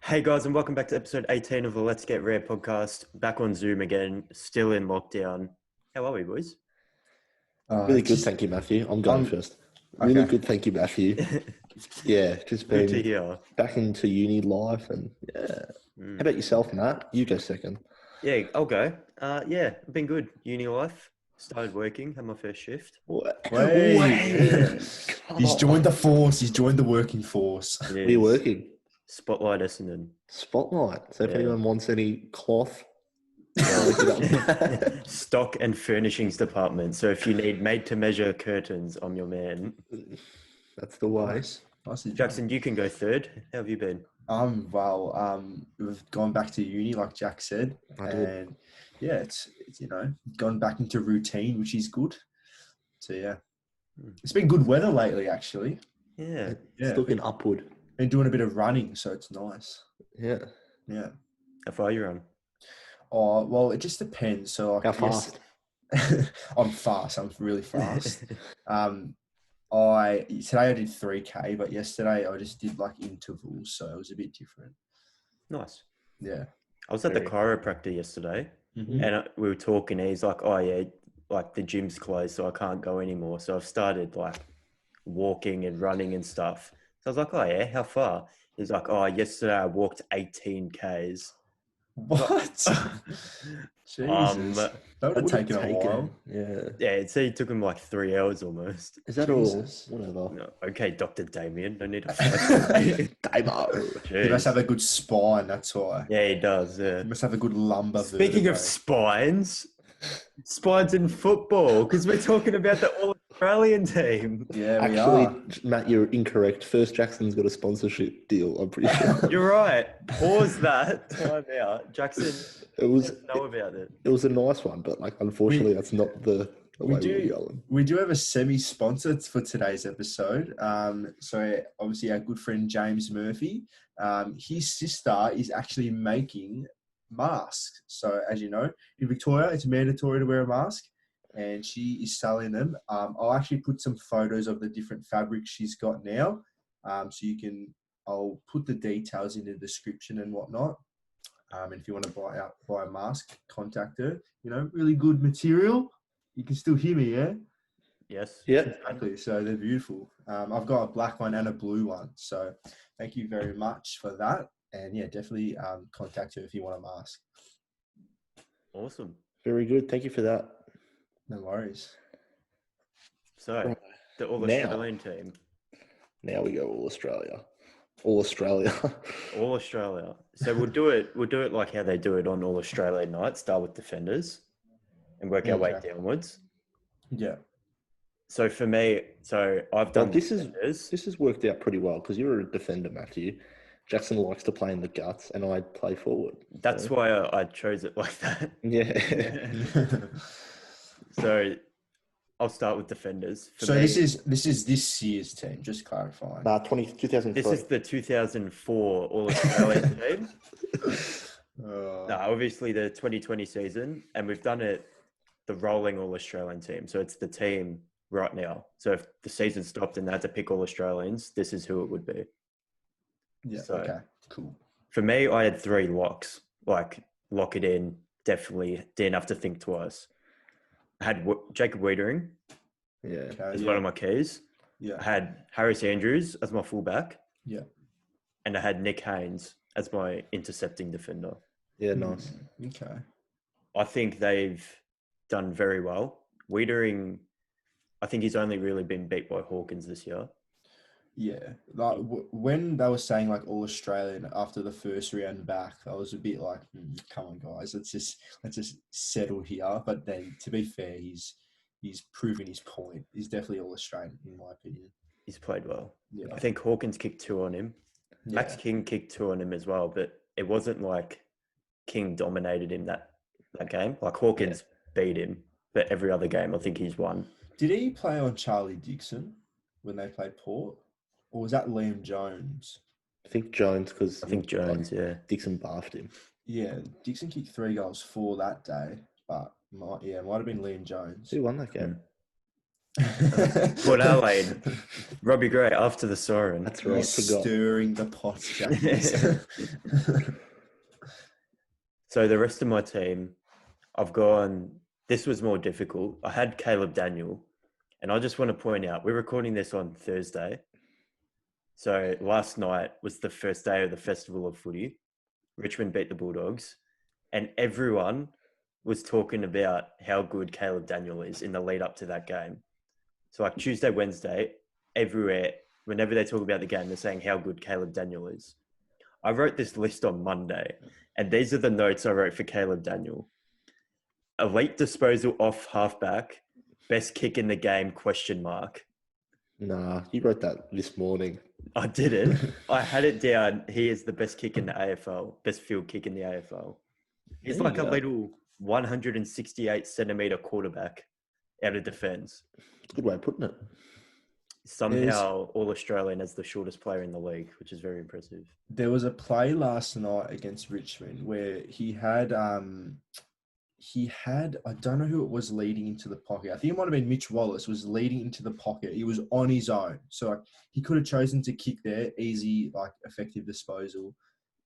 Hey guys, and welcome back to episode 18 of the Let's Get Rare podcast. Back on Zoom again, still in lockdown. How are we, boys? Really good, thank you, Matthew. I'm going first. Really good, thank you, Matthew. Yeah, just Good to been hear. back into uni life, and yeah. How about yourself, Matt? You go second. Yeah, I'll go. I've been good. Uni life. Started working, had my first shift. Wait. He's joined the force. He's joined the working force. It Where are you is working? Spotlight Essendon. Spotlight. So if anyone wants any cloth, Stock and furnishings department. So if you need made-to-measure curtains, I'm your man. that's the way. Nice. Jackson, you can go third. How have you been? We've gone back to uni, like Jack said, and yeah, it's gone back into routine, which is good. So yeah, it's been good weather lately, actually. Yeah. It's looking upward. Been doing a bit of running, so it's nice. Yeah. How far are you on? Oh well, it just depends. So like, How fast? I'm fast. I'm really fast. Today I did 3K, but yesterday I just did like intervals, so it was a bit different. Nice. Yeah. I was at the chiropractor yesterday, and we were talking. And he's like, "Oh yeah, like the gym's closed, so I can't go anymore." So I've started like walking and running and stuff. So I was like, "Oh yeah, how far?" He's like, "Oh, yesterday I walked 18 Ks." What? Jesus. That would have taken a while. Yeah. It said it took him like 3 hours almost. Is that Jesus. all? Whatever. No, okay, Dr. Damien, no need to fight. He must have a good spine, that's why. Yeah, he does. Yeah. He must have a good lumbar Speaking of spines in football, because we're talking about the All-Australian team. Yeah, we Actually, are. Matt, you're incorrect. First Jackson's got a sponsorship deal, I'm pretty sure. You're right. Pause that. Time out. Jackson doesn't know about it. It was a nice one, but like unfortunately that's not the way we're going. We do have a semi-sponsor for today's episode. So obviously our good friend James Murphy, his sister is actually making masks. So as you know, in Victoria, it's mandatory to wear a mask, and she is selling them. I'll actually put some photos of the different fabrics she's got now, so I'll put the details in the description and whatnot. And if you want to buy a mask, contact her. Really good material. You can still hear me, yeah? Yes. Yeah. Exactly. So they're beautiful. I've got a black one and a blue one. So thank you very much for that. And yeah, definitely contact her if you want a mask. Awesome. Very good. Thank you for that. No worries. So, the All-Australian team. Now we go All Australia. All Australia. All Australia. So we'll do it like how they do it on All Australian night. Start with defenders and work our way downwards. Yeah. So for me, I've done This defenders. has worked out pretty well because you're a defender, Matthew. Jackson likes to play in the guts, and I play forward. That's why I chose it like that. Yeah. So I'll start with defenders. So this is this year's team, just clarifying. 2003. This is the 2004 All-Australian team. Obviously the 2020 season, and we've done it the rolling All-Australian team. So it's the team right now. So if the season stopped and they had to pick All-Australians, this is who it would be. Yeah, So, okay, cool. For me, I had 3 locks. Like, lock it in. Definitely didn't have to think twice. I had Jacob Wiedering as one of my keys. Yeah. I had Harris Andrews as my fullback. Yeah. And I had Nick Haynes as my intercepting defender. Yeah, nice. Okay. I think they've done very well. Wiedering, I think he's only really been beat by Hawkins this year. Yeah, like when they were saying like All Australian after the first round back, I was a bit like, "Come on, guys, let's just settle here." But then, to be fair, he's proven his point. He's definitely All Australian in my opinion. He's played well. Yeah, I think Hawkins kicked 2 on him. Yeah. Max King kicked 2 on him as well, but it wasn't like King dominated him that game. Like Hawkins beat him, but every other game I think he's won. Did he play on Charlie Dixon when they played Port? Or was that Liam Jones? I think Jones, because yeah. Dixon baffed him. Yeah, Dixon kicked 3 goals for that day, but might have been Liam Jones. Who won that game? Port Adelaide, Robbie Gray after the siren. That's right. He's Forgot. stirring the pot, Jackies. So the rest of my team, I've gone. This was more difficult. I had Caleb Daniel, and I just want to point out we're recording this on Thursday. So last night was the first day of the Festival of Footy. Richmond beat the Bulldogs, and everyone was talking about how good Caleb Daniel is in the lead up to that game. So like Tuesday, Wednesday, everywhere, whenever they talk about the game, they're saying how good Caleb Daniel is. I wrote this list on Monday, and these are the notes I wrote for Caleb Daniel. Elite disposal off halfback, best kick in the game, ? Nah, you wrote that this morning. I didn't. I had it down. He is the best kick in the AFL, best field kick in the AFL. He's There like you a go. little 168 centimetre quarterback out of defence. Good way of putting it. Somehow all Australian as the shortest player in the league, which is very impressive. There was a play last night against Richmond where he had I don't know who it was leading into the pocket. I think it might have been Mitch Wallace was leading into the pocket. He was on his own. So like, he could have chosen to kick there, easy, like effective disposal.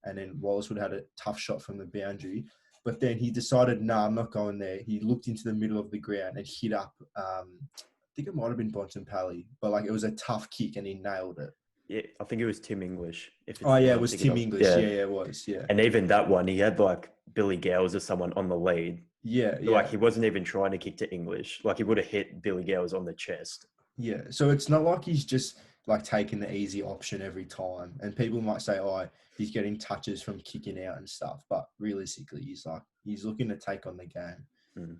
And then Wallace would have had a tough shot from the boundary. But then he decided, nah, I'm not going there. He looked into the middle of the ground and hit up, I think it might have been Bontempelli, but like it was a tough kick and he nailed it. Yeah, I think it was Tim English. It was Tim English. Yeah, it was. Yeah. And even that one, he had like Billy Gales or someone on the lead. Yeah. Like he wasn't even trying to kick to English. Like he would have hit Billy Gales on the chest. Yeah. So it's not like he's just like taking the easy option every time. And people might say, oh, he's getting touches from kicking out and stuff. But realistically, he's looking to take on the game. Mm.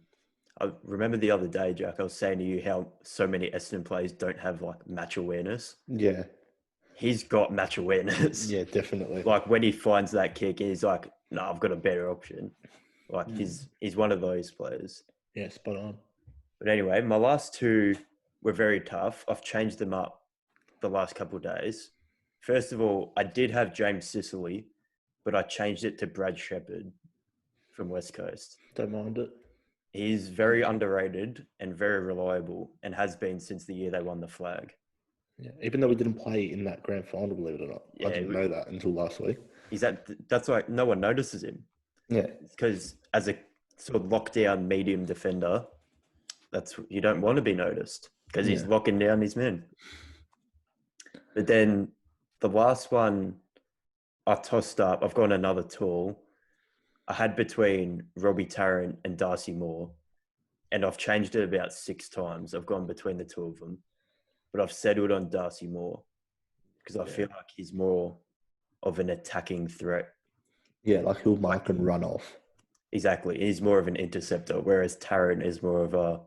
I remember the other day, Jack, I was saying to you how so many Essendon players don't have like match awareness. Yeah. He's got match awareness. Yeah, definitely. Like when he finds that kick, he's like, no, I've got a better option. Like he's one of those players. Yeah, spot on. But anyway, my last two were very tough. I've changed them up the last couple of days. First of all, I did have James Sicily, but I changed it to Brad Shepherd from West Coast. Don't mind it. He's very underrated and very reliable and has been since the year they won the flag. Yeah, even though we didn't play in that grand final, believe it or not. Yeah, I didn't know that until last week. That's why no one notices him. Yeah. Because as a sort of lockdown medium defender, you don't want to be noticed because he's locking down his men. But then the last one I tossed up, I've got another tool. I had between Robbie Tarrant and Darcy Moore, and I've changed it about 6 times. I've gone between the two of them, but I've settled on Darcy Moore because I feel like he's more of an attacking threat. Yeah, like he'll mark and run off. Exactly. He's more of an interceptor, whereas Tarrant is more of a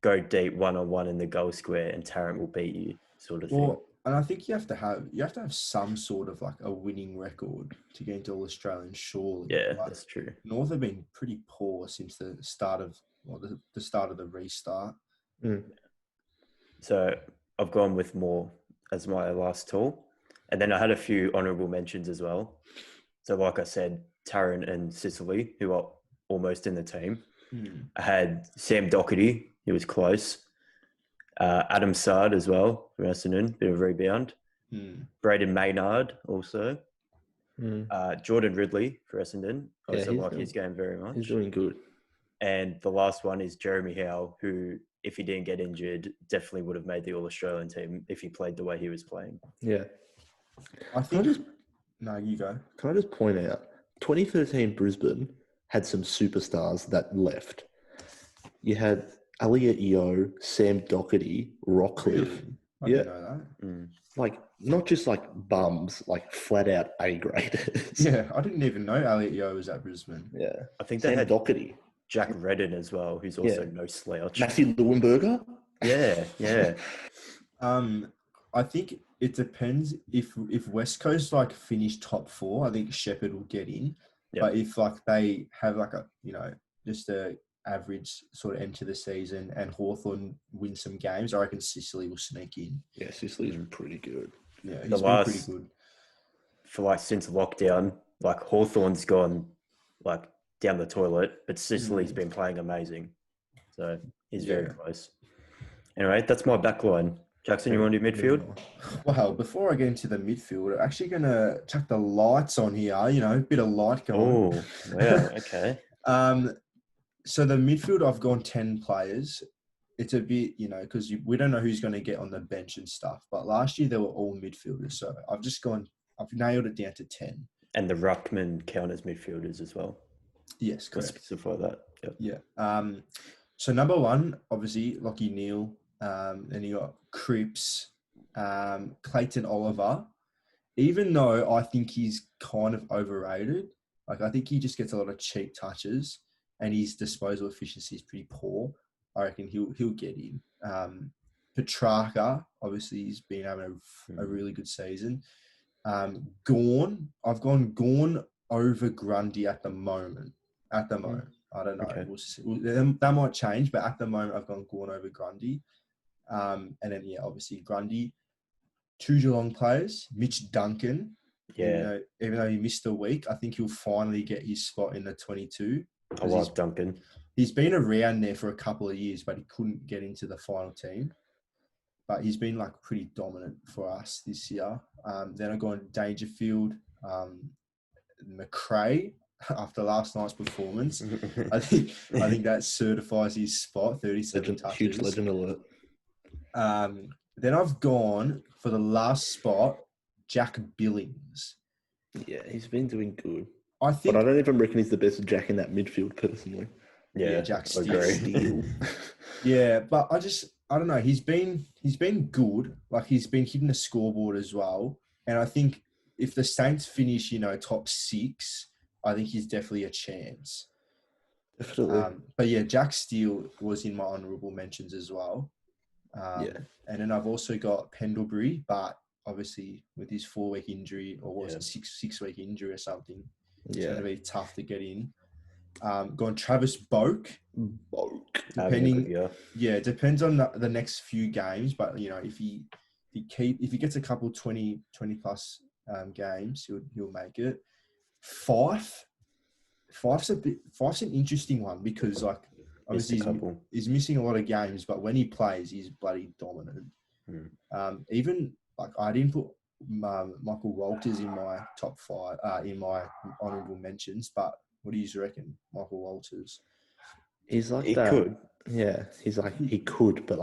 go deep one-on-one in the goal square and Tarrant will beat you sort of thing. And I think you have to have some sort of like a winning record to get into All Australian, surely. Yeah, that's true. North have been pretty poor since the start of the restart. Mm. So I've gone with Moore as my last tool. And then I had a few honourable mentions as well. So like I said, Tarrant and Sicily, who are almost in the team. I had Sam Doherty, he was close. Adam Sard as well from Essendon, bit of rebound. Braden Maynard also. Jordan Ridley for Essendon. I also like his game very much. He's doing good. And the last one is Jeremy Howe, who, if he didn't get injured, definitely would have made the All-Australian team if he played the way he was playing. Yeah. No, you go. Can I just point out, 2013 Brisbane had some superstars that left. You had Elliot Yeo, Sam Doherty, Rockcliffe. I didn't know that. Like, not just like bums, like flat out A graders. Yeah, I didn't even know Elliot Yeo was at Brisbane. Yeah. I think they Sam had Doherty. Jack Redden as well, who's also no slouch. Matthew Leuenberger? Yeah. I think it depends if West Coast like finish top 4, I think Shepherd will get in. Yep. But if like they have like a just a average sort of end to the season and Hawthorn win some games, I reckon Sicily will sneak in. Yeah, Sicily's pretty good. Yeah, he's been pretty good. For like since lockdown, like Hawthorn's gone like down the toilet, but Sicily's been playing amazing. So he's very close. Anyway, that's my back line. Jackson, you want to do midfield? Well, before I get into the midfield, I'm actually going to chuck the lights on here, a bit of light going. Oh, wow. Okay. So the midfield, I've gone 10 players. It's a bit, because we don't know who's going to get on the bench and stuff. But last year, they were all midfielders. So I've nailed it down to 10. And the ruckman count as midfielders as well. Yes, Let's correct. specify that. Yep. Yeah. So number one, obviously, Lockie Neal. Then you got Cripps, Clayton Oliver. Even though I think he's kind of overrated, I think he just gets a lot of cheap touches, and his disposal efficiency is pretty poor. I reckon he'll get in. Petrarca, obviously, he's been having a really good season. Gorn, I've gone Gorn over Grundy at the moment. I don't know. Okay. That might change, but at the moment, I've gone Gorn over Grundy. And then, obviously, Grundy. Two Geelong players, Mitch Duncan. Yeah. Even though he missed a week, I think he'll finally get his spot in the 22. I love Duncan. He's been around there for a couple of years, but he couldn't get into the final team. But he's been pretty dominant for us this year. Then I go on Dangerfield, McRae. After last night's performance, I think that certifies his spot. 37 touches. Huge legend alert. Then I've gone for the last spot, Jack Billings. Yeah, he's been doing good. But I don't even reckon he's the best Jack in that midfield personally. Yeah, Jack Steele. Yeah, but I don't know. He's been good. He's been hitting the scoreboard as well. And I think if the Saints finish, top 6, I think he's definitely a chance. Definitely. But yeah, Jack Steele was in my honourable mentions as well. And then I've also got Pendlebury, but obviously with his 4-week injury, or was it 6-week injury or something, it's going to be tough to get in. Gone Travis Boak. Depends on the next few games, but if he gets a couple 20 plus games, he'll make it. Fife's an interesting one because obviously he's missing a lot of games, but when he plays, he's bloody dominant. Even I didn't put Michael Walters in my top 5, in my honourable mentions, but what do you reckon, Michael Walters? He's like he that. Could. Yeah, he's he could, but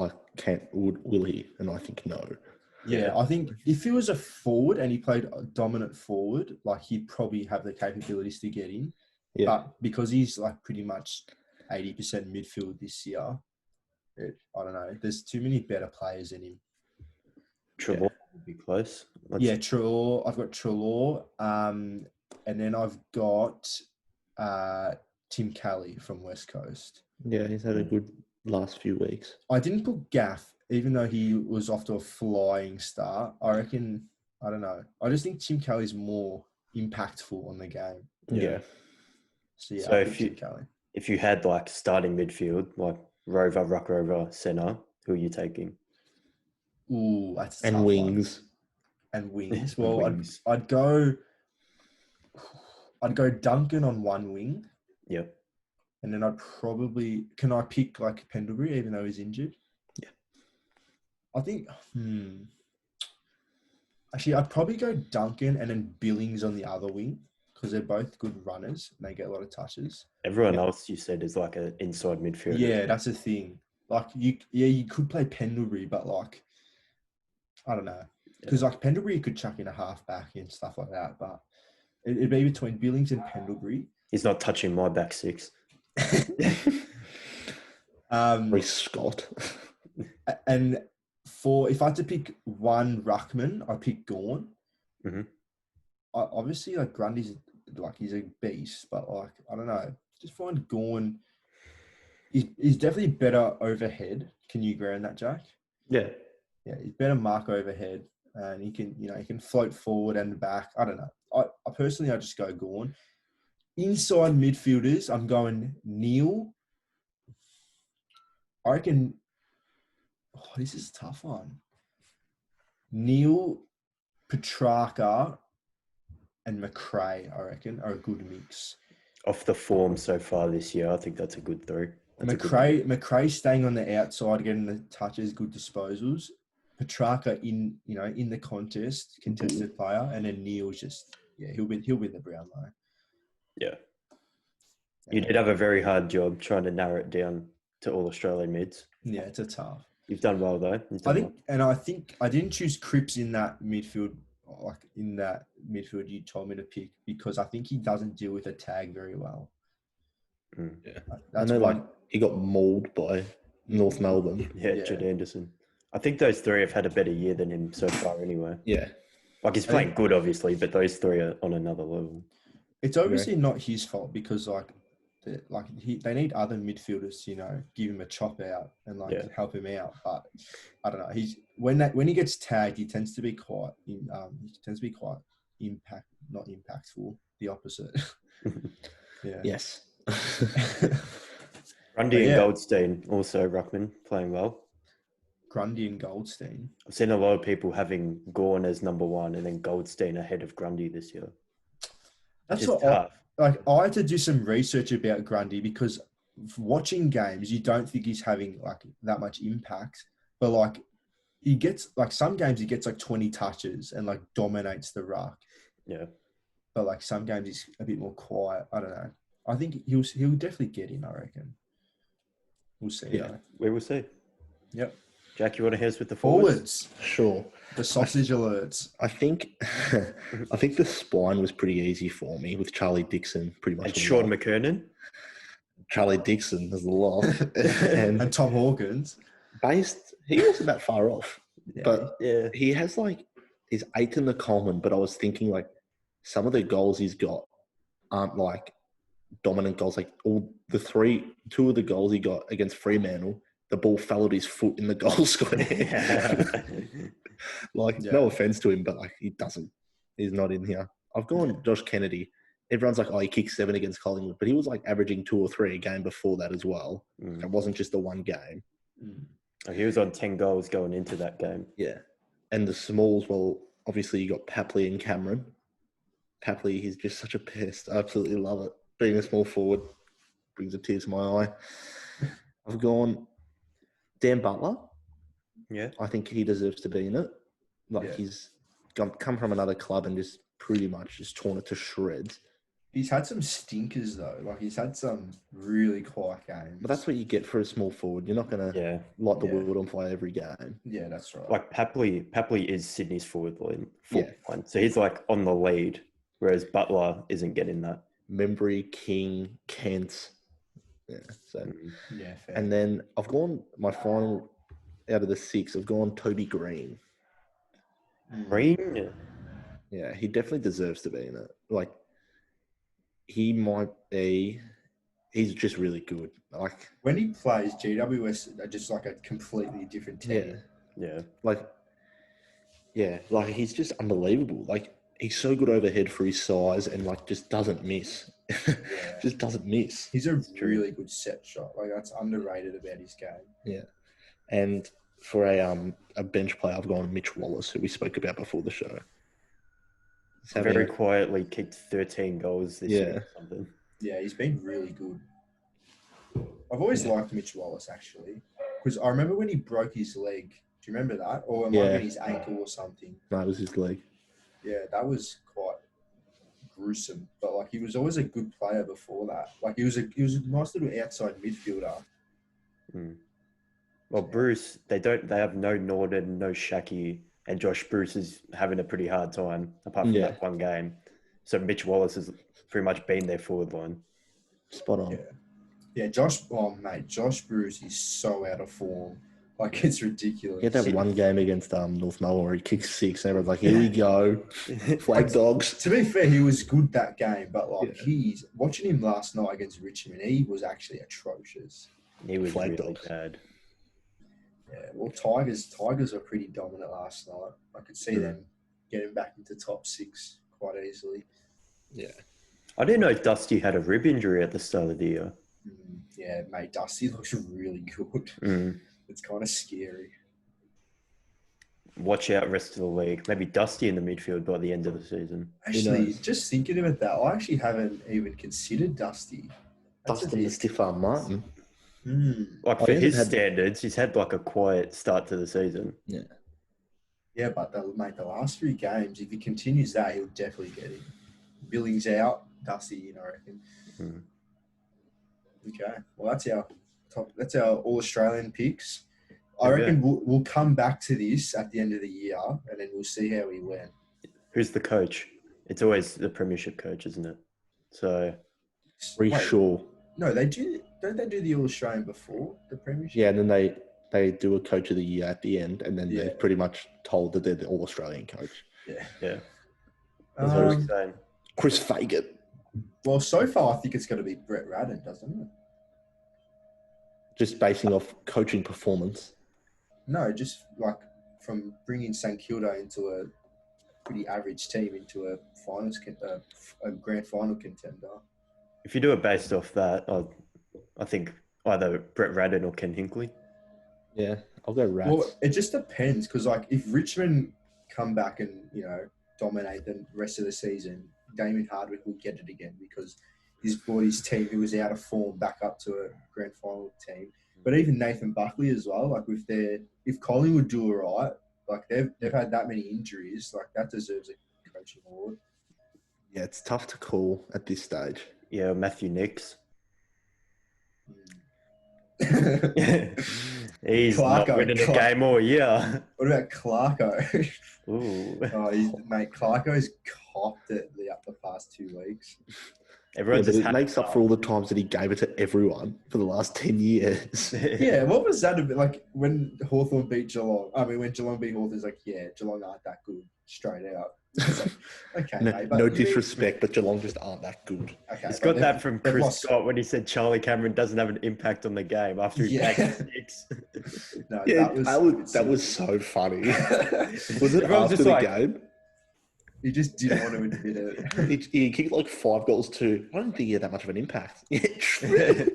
will he? And I think no. Yeah, I think if he was a forward and he played a dominant forward, he'd probably have the capabilities to get in. Yeah. But because he's pretty much 80% midfield this year, I don't know. There's too many better players in him. Trelaw would be close. Trelaw. I've got Trelaw. And then I've got Tim Kelly from West Coast. Yeah, he's had a good last few weeks. I didn't put Gaff, even though he was off to a flying start. I reckon, I don't know. I just think Tim Kelly's more impactful on the game. Yeah. So if you had starting midfield, Rover, Ruck Rover, centre, who are you taking? Ooh, that's a and tough wings. One. And wings. Well, I'd go Duncan on one wing. Yep. And then can I pick Pendlebury even though he's injured? Yeah. I think actually I'd probably go Duncan and then Billings on the other wing because they're both good runners and they get a lot of touches. Everyone else you said is an inside midfielder. Yeah, that's the thing. You could play Pendlebury, but I don't know. Because Pendlebury you could chuck in a half-back and stuff like that, but it'd be between Billings and Pendlebury. He's not touching my back 6. Reece Scott. And if I had to pick one ruckman, I'd pick Gorn. Mm-hmm. Obviously, Grundy's he's a beast, but I don't know. Just find Gorn. He's definitely better overhead. Can you agree on that, Jack? Yeah. Yeah, he's better mark overhead, and he can float forward and back. I don't know. I personally, I just go Gorn. Inside midfielders, I'm going Neal. I reckon. Oh, this is a tough one. Neal, Petrarca, and McRae, I reckon, are a good mix. Off the form so far this year, I think that's a good 3. That's a good one. McRae staying on the outside, getting the touches, good disposals. Petrarca in the contested player, and then Neil's just he'll win the Brownlow. Yeah. You did have a very hard job trying to narrow it down to all Australian mids. Yeah, it's a tough. You've done well though. I think I didn't choose Cripps in that midfield, you told me to pick, because I think he doesn't deal with a tag very well. Yeah. That's he got mauled by North Melbourne. Yeah, Judd Anderson. I think those three have had a better year than him so far anyway. Yeah. Like he's playing good, obviously, but those three are on another level. It's obviously not his fault, because they need other midfielders to give him a chop out and help him out. But I don't know. He's when he gets tagged, he tends to be quite not impactful. The opposite. Yeah. Yes. Grundy and Goldstein also ruckman playing well. Grundy and Goldstein. I've seen a lot of people having Gawn as number one and then Goldstein ahead of Grundy this year. That's what tough. I had to do some research about Grundy, because watching games, you don't think he's having that much impact, but he gets some games he gets 20 touches and dominates the ruck. Yeah. But some games he's a bit more quiet. I don't know. I think he'll definitely get in, I reckon. We'll see. Yeah, we will see. Yep. Jack, you want to hit us with the forwards? Sure. The sausage alerts. I think the spine was pretty easy for me with Charlie Dixon pretty much. And Sean McKernan. Charlie Dixon is the lock. and Tom Hawkins. He wasn't that far off. Yeah. But he has he's 8th in the Coleman, but I was thinking some of the goals he's got aren't dominant goals. Two of the goals he got against Fremantle, the ball fell at his foot in the goal square. No offense to him, but he's not in here. I've gone Josh Kennedy. Everyone's he kicked 7 against Collingwood, but he was averaging 2 or 3 a game before that as well. It wasn't just the one game. He was on 10 goals going into that game. Yeah. And the smalls, obviously you got Papley and Cameron. Papley, he's just such a pest. I absolutely love it. Being a small forward brings a tear to my eye. I've gone Dan Butler. Yeah. I think he deserves to be in it. He's come from another club and just pretty much just torn it to shreds. He's had some stinkers though. He's had some really quiet games. But that's what you get for a small forward. You're not going to light the world on fire every game. Yeah, that's right. Papley is Sydney's forward line. So he's on the lead, whereas Butler isn't getting that. Membry, King, Kent. Yeah. So. Yeah. Fair. And then I've gone my final out of the 6. I've gone Toby Green. Green. Yeah, he definitely deserves to be in it. He might be. He's just really good. When he plays, GWS are just a completely different team. Yeah. He's just unbelievable. He's so good overhead for his size and just doesn't miss. Just doesn't miss. He's a really good set shot. That's underrated about his game. Yeah. And for a bench player, I've gone Mitch Wallace, who we spoke about before the show. Very quietly kicked 13 goals this year or something. Yeah, he's been really good. I've always liked Mitch Wallace, actually. Because I remember when he broke his leg. Do you remember that? Or it might have been his ankle or something. No, it was his leg. Yeah, that was quite gruesome. But he was always a good player before that. He was a nice little outside midfielder. Well, Bruce, they have no Norden, no Shaki, and Josh Bruce is having a pretty hard time apart from that one game. So Mitch Wallace has pretty much been their forward line. Spot on. Yeah, Josh Bruce is so out of form. It's ridiculous. He had that one game against North Melbourne where he kicked 6 and everyone's here we go. Flag dogs. To be fair, he was good that game, but he's watching him last night against Richmond, he was actually atrocious. He was flag really bad. Yeah, well, Tigers were pretty dominant last night. I could see them getting back into top 6 quite easily. Yeah. I didn't know Dusty had a rib injury at the start of the year. Yeah, mate, Dusty looks really good. It's kind of scary. Watch out, rest of the league. Maybe Dusty in the midfield by the end of the season. Actually, just thinking about that, I actually haven't even considered Dusty. Dustin the stiff arm Martin. Like Oh, for he hasn't his had- standards, he's had like a quiet start to the season. Yeah, but the last 3 games, if he continues that, he'll definitely get it. Billings out, Dusty in, I reckon. Mm. Okay, well that's our All Australian picks. I Okay. reckon we'll come back to this at the end of the year, and then we'll see how we went. Who's the coach? It's always the premiership coach, isn't it? So Pretty sure. No, they do. Don't they do the All Australian before the premiership? Yeah, and then they do a coach of the year at the end, and then Yeah. they're pretty much told that they're the All Australian coach. Yeah. that's what I'm saying. Chris Fagan. Well, so far I think it's going to be Brett Radden, doesn't it? Just basing off coaching performance. No, just like from bringing St Kilda into a pretty average team into a a grand final contender. If you do it based off that, I think either Brett Radden or Ken Hinkley. Yeah, I'll go Rats. Well, it just depends because like if Richmond come back and dominate the rest of the season, Damien Hardwick will get it again because he's brought his team who was out of form back up to a grand final team. But even Nathan Buckley as well, like if Collingwood do all right, like they've had that many injuries, like that deserves a coaching award. Yeah, it's tough to call at this stage. Yeah, Matthew Nicks. He's not winning a game all year. What about Clarko? Ooh. Mate, Clarko's copped it the past 2 weeks. Everyone's But just it makes up for all the times that he gave it to everyone for the last 10 years. Yeah, what was that about? Like when Hawthorn beat Geelong? I mean, when Geelong beat Hawthorn, it's like, yeah, Geelong aren't that good straight out. It's like, okay, No, mate, but no disrespect, but Geelong just aren't that good. Okay, He's got that from they've Chris lost- Scott when he said Charlie Cameron doesn't have an impact on the game after he Yeah. backed 6. No, Yeah, that was so funny. Was it Everyone's after just the like- game? He just didn't want to admit it. He kicked like 5 goals too. I don't think he had that much of an impact. Yeah, true.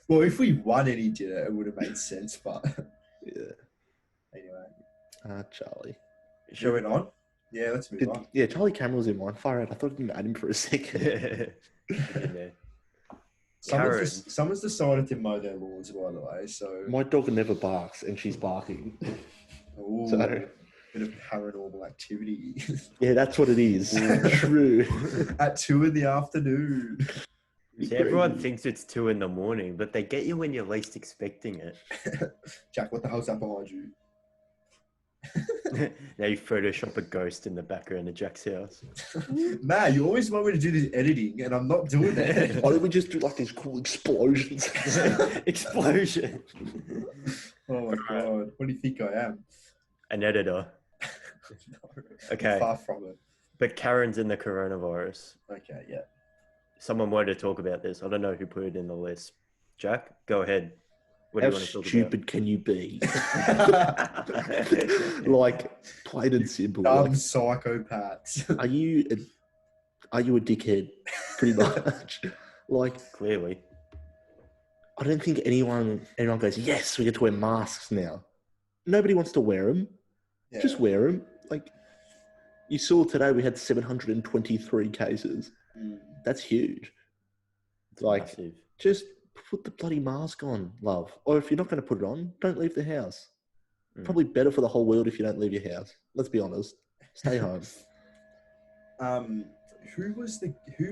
Well, if we won and he did it, it would have made sense. But Yeah. anyway, Charlie. moving on. Yeah, let's move on. Yeah, Charlie Cameron was in mine. Far out. I thought I didn't add him for a second. Someone's decided to mow their lawns, by the way. So My dog never barks, and she's barking. ooh, So- bit of paranormal activity Yeah, that's what it is. True. at 2 in the afternoon. See, everyone thinks it's 2 a.m, but they get you when you're least expecting it. Jack, what the hell's that behind you? Now you Photoshop a ghost in the background of Jack's house. Man, you always want me to do this editing, and I'm not doing it. Why don't we just do like these cool explosions? Explosion. Oh my god, what do you think I am? An editor. No, Okay. far from it. But Karren's in the coronavirus. Okay, yeah. Someone wanted to talk about this. I don't know who put it in the list. Jack, go ahead. What How do you want to talk stupid can you be? about? Like, plain and simple. Dumb Like, psychopaths. are you a dickhead? Pretty much. Like, Clearly. I don't think anyone goes, yes, we get to wear masks now. Nobody wants to wear them. Yeah. Just wear them. Like, you saw today we had 723 cases. Mm. That's huge. It's Like, massive. just put the bloody mask on, love. Or if you're not going to put it on, don't leave the house. Mm. Probably better for the whole world if you don't leave your house. Let's be honest. Stay home.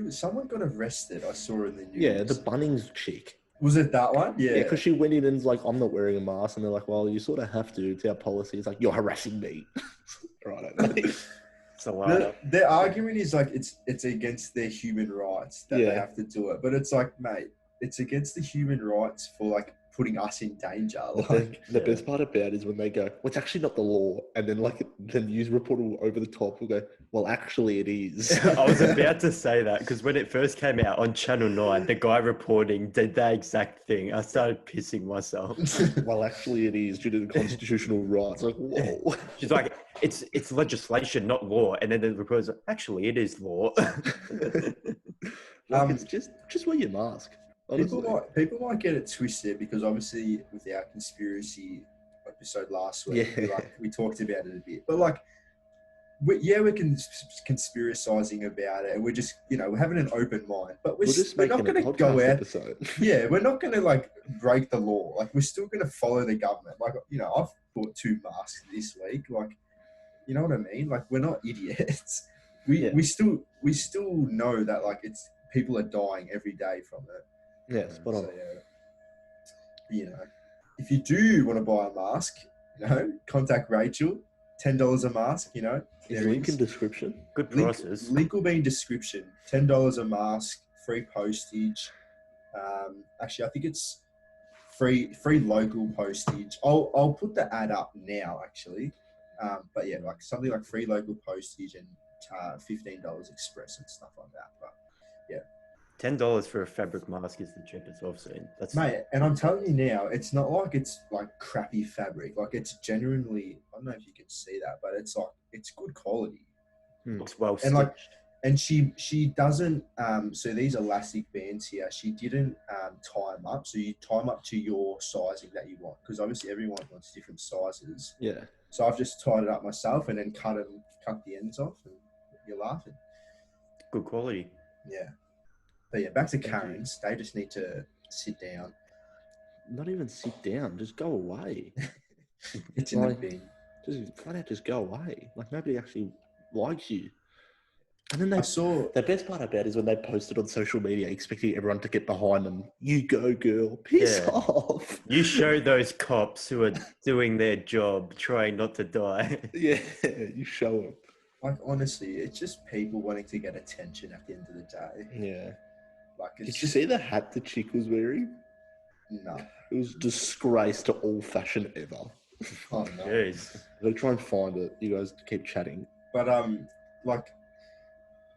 Someone got arrested, I saw in the news. Yeah, the Bunnings chick. Was it that one? Yeah. Yeah, because she went in and was like, I'm not wearing a mask. And they're like, well, you sort of have to. It's our policy. It's like, you're harassing me. Right. It's a lot. Their argument is like it's against their human rights that they Yeah. have to do it. But it's like, mate, it's against the human rights for like putting us in danger. Like The best part about it is when they go, well, it's actually not the law. And then like the news reporter will over the top will go, well, actually it is. I was about to say that because when it first came out on Channel 9, the guy reporting did that exact thing. I started pissing myself. Well, actually it is due to the constitutional rights. Like, whoa. She's like, it's legislation, not law. And then the reporter's like, actually, it is law. Like, it's just wear your mask. Honestly. people might get it twisted because obviously with our conspiracy episode last week, Yeah. we talked about it a bit. But like we're conspiracizing about it. We're just, we're having an open mind, but we're not going to go out. Episode. Yeah, we're not going to like break the law. Like, we're still going to follow the government. Like, I've bought 2 masks this week. Like, you know what I mean? Like, we're not idiots. We still know that like people are dying every day from it. Yeah, spot on. So if you do want to buy a mask, contact Rachel. $10 a mask. Is link in description. Good prices. Link will be in description. $10 a mask, free postage. Actually, I think it's free local postage. I'll put the ad up now, actually. But yeah, like something like free local postage and $15 express and stuff like that. But yeah, $10 for a fabric mask is the cheapest I've seen. Mate, and I'm telling you now, it's not like it's like crappy fabric. Like, it's genuinely, I don't know if you can see that, but it's like, it's good quality. Looks well And stitched. and she doesn't, so these elastic bands here, she didn't tie them up. So you tie them up to your sizing that you want, because obviously everyone wants different sizes. Yeah. So I've just tied it up myself and then cut the ends off, and you're laughing. Good quality. Yeah. But yeah, back to Karren's. They just need to sit down. Not even sit down. Just go away. It's in the bin. Just go away. Like, nobody actually likes you. And then I saw the best part about it is when they posted on social media expecting everyone to get behind them. You go, girl. Piss off. You show those cops who are doing their job, trying not to die. Yeah, you show them. Like, honestly, it's just people wanting to get attention at the end of the day. Yeah. Like, Did you see the hat the chick was wearing? No. It was disgrace to all fashion ever. Oh, no. Jeez. I'm going to try and find it. You guys keep chatting. But, like,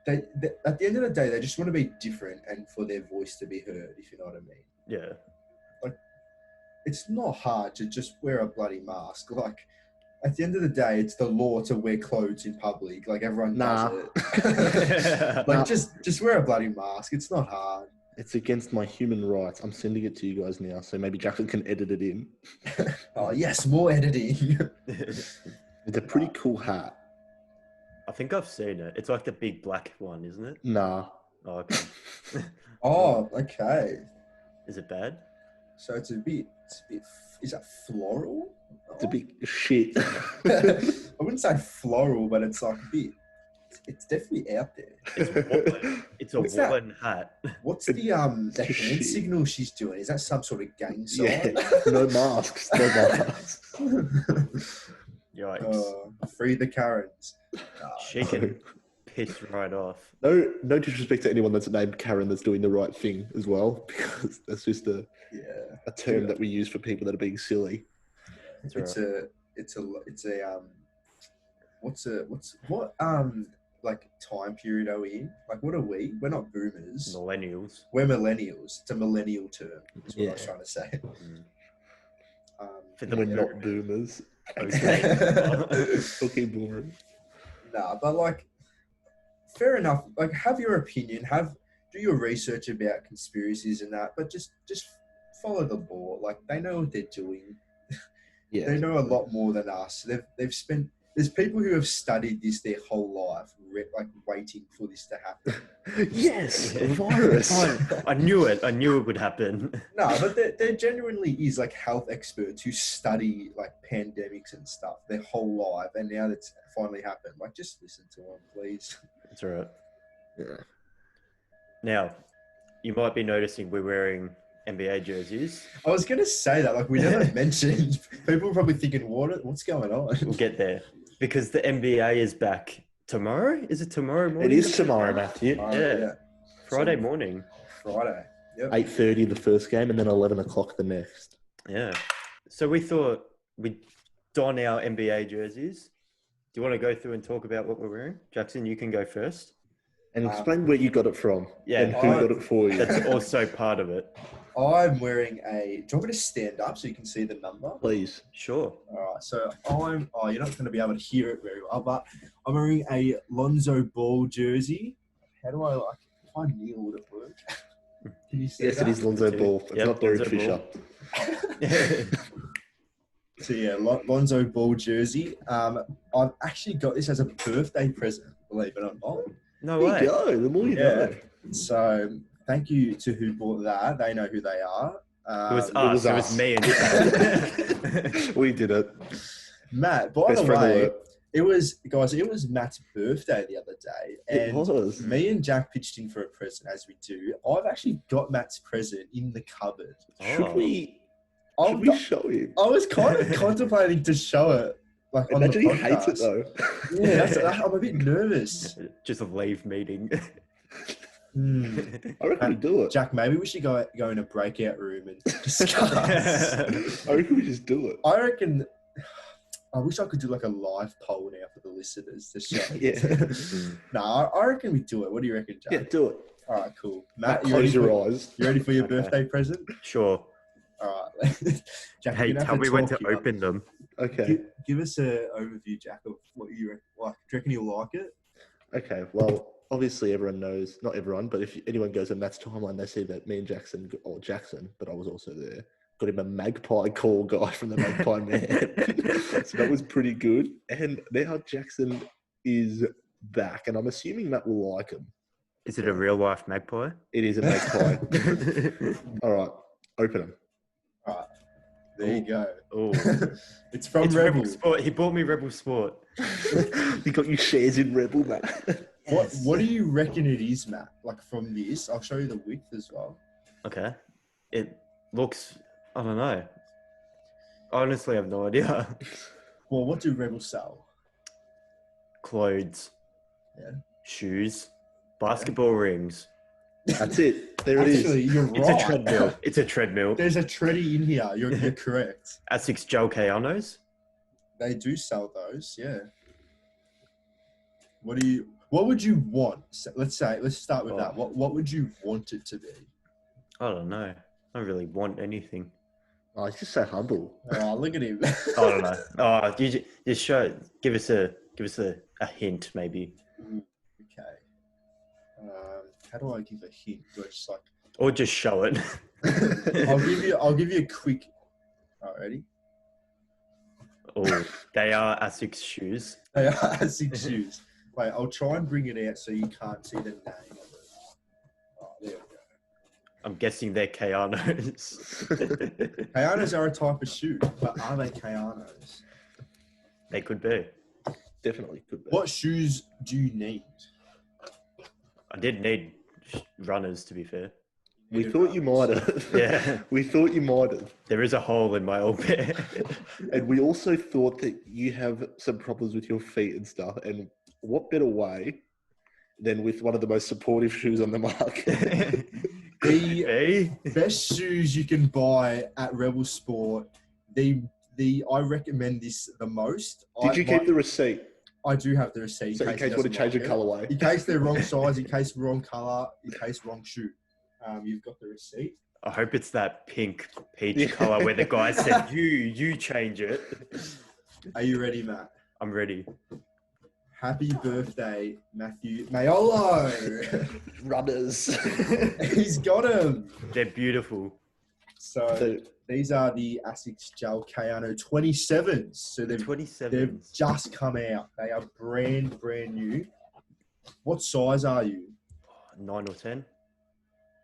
they, at the end of the day, they just want to be different and for their voice to be heard, if you know what I mean. Yeah. Like, it's not hard to just wear a bloody mask. Like, at the end of the day, it's the law to wear clothes in public. Like, everyone does it. Like, just wear a bloody mask. It's not hard. It's against my human rights. I'm sending it to you guys now, so maybe Jackson can edit it in. Oh, yes, more editing. It's a pretty cool hat. I think I've seen it. It's like the big black one, isn't it? Nah. Oh, okay. Oh, okay. Is it bad? So it's a bit, is that floral? It's a bit shit. I wouldn't say floral, but it's like a bit, it's definitely out there. It's a woolen hat. What's the hand shit. signal she's doing? Is that some sort of gang sign? Yeah. No masks. No masks. Yikes. Free the Karrens. She can piss right off. No disrespect to anyone that's named Karren that's doing the right thing as well, because that's just a term that we use for people that are being silly. What like time period are we in? Like, what are we? We're not boomers. Millennials. We're millennials. It's a millennial term. Is what I was trying to say. We're not boomers. Okay, boomers. Nah, but like, fair enough. Like, have your opinion. Do your research about conspiracies and that, but just follow the law. Like, they know what they're doing. Yeah, they know a lot more than us. They've spent. There's people who have studied this their whole life, like waiting for this to happen. Yes, a virus. I knew it. I knew it would happen. No, but there genuinely is like health experts who study like pandemics and stuff their whole life, and now that's finally happened. Like, just listen to them, please. That's all right. Yeah. Now, you might be noticing we're wearing NBA jerseys. I was going to say that, like, we never mentioned. People are probably thinking, what's going on? We'll get there. Because the NBA is back tomorrow. Is it tomorrow morning? It is tomorrow, Matthew. Yeah. Friday morning. Friday. Yep. 8:30 the first game, and then 11 o'clock the next. Yeah. So we thought we'd don our NBA jerseys. Do you want to go through and talk about what we're wearing? Jackson, you can go first. And explain where you got it from. Yeah. And who got it for you. That's also part of it. I'm wearing do you want me to stand up so you can see the number? Please. Sure. All right. So you're not going to be able to hear it very well, but I'm wearing a Lonzo Ball jersey. How do I if I kneel, would it work? Can you see Yes, that? it is Lonzo Ball. It's not Derek Lonzo Fisher. Ball. So yeah, Lonzo Ball jersey. I've actually got this as a birthday present, believe it or not. No There way. you go. The more you know. So thank you to who bought that. They know who they are. It was us. It was me and Chad. We did it. Matt, by Best the friend way, alert. it was Matt's birthday the other day, It and was. me and Jack pitched in for a present, as we do. I've actually got Matt's present in the cupboard. Should we I show him? was kind of contemplating to show it, like on the Imagine he podcast. hates it though. Yeah, I'm a bit nervous. Just a leave meeting. I reckon we do it. Jack, maybe we should go in a breakout room and discuss. I reckon we just do it. I reckon. I wish I could do like a live poll now for the listeners to show. Yeah. Nah, I reckon we do it. What do you reckon, Jack? Yeah, do it. All right, cool. Matt, Close your eyes. You ready for your Okay. birthday present? Sure. All right. Jack, Hey, you're gonna tell have me when to talk here. open them. Okay. Give us an overview, Jack, of what you reckon. Like, do you reckon you'll like it? Okay. Well, obviously everyone knows, not everyone, but if anyone goes on Matt's timeline, they see that me and Jackson, but I was also there, got him a magpie call guy from the Magpie Man. So that was pretty good. And now Jackson is back, and I'm assuming Matt will like him. Is it a real life magpie? It is a magpie. All right. Open him. All right. There you go. Oh, It's from it's Rebel. Rebel Sport. He bought me Rebel Sport. He got you shares in Rebel, Matt. What do you reckon it is, Matt? Like from this, I'll show you the width as well. Okay. It looks. I don't know. I honestly have no idea. Well, what do Rebel sell? Clothes. Yeah. Shoes. Basketball rings. That's it. There it is. Actually, you're right. It's a treadmill. It's a treadmill. There's a treadie in here. You're correct. Asics gel Kayanos. They do sell those, yeah. What would you want? Let's start with that. What would you want it to be? I don't know. I don't really want anything. Oh, he's just so humble. Oh, look at him. I don't know. Oh, you just show. Give us a hint, maybe, Okay. How do I give a hint? Do I just like? or just show it. I'll give you a quick. All right, ready? Oh, they are Asics shoes. They are Asics shoes. Wait, I'll try and bring it out so you can't see the name of it. Oh, there we go. I'm guessing they're Kayanos. Kayanos are a type of shoe, but are they Kayanos? They could be. Definitely could be. What shoes do you need? I did need runners, to be fair. We thought you might have. Yeah. We thought you might have. There is a hole in my old pair. And we also thought that you have some problems with your feet and stuff. And what better way than with one of the most supportive shoes on the market? The best shoes you can buy at Rebel Sport. I recommend this the most. Did you keep the receipt? I do have the receipt. So in case you want to change the colourway. In case they're wrong size, in case wrong colour, in case wrong shoe. You've got the receipt. I hope it's that pink peach color where the guy said, you change it. Are you ready, Matt? I'm ready. Happy birthday, Matthew Mayolo. Runners. He's got them. They're beautiful. So these are the Asics Gel Kayano 27s. So they've 27. just come out. They are brand new. What size are you? 9 or 10.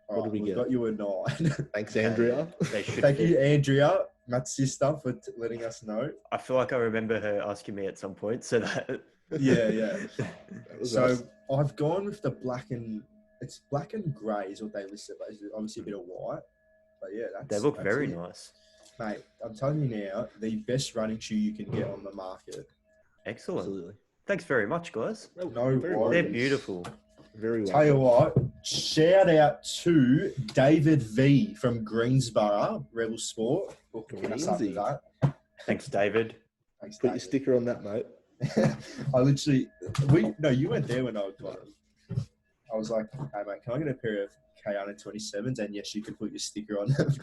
All What do we we've get? got you a 9. Thanks, Andrea. They should Thank fit. you, Andrea, Matt's sister, for letting us know. I feel like I remember her asking me at some point. So that. Yeah. That was So us. I've gone with the it's black and grey is what they listed, but it's obviously a bit of white. But yeah, They look that's very it. nice. Mate, I'm telling you now, the best running shoe you can get on the market. Excellent. Absolutely. Thanks very much, guys. No Very worries. They're beautiful. Very well. Tell you what, shout out to David V from Greensborough, Rebel Sport. We'll hook us up with Greensy. that. Thanks, David. Thanks, Put your David. sticker on that, mate. You went there when I got them. I was like, hey mate, can I get a pair of Kayana 27s? And yes, you can put your sticker on them.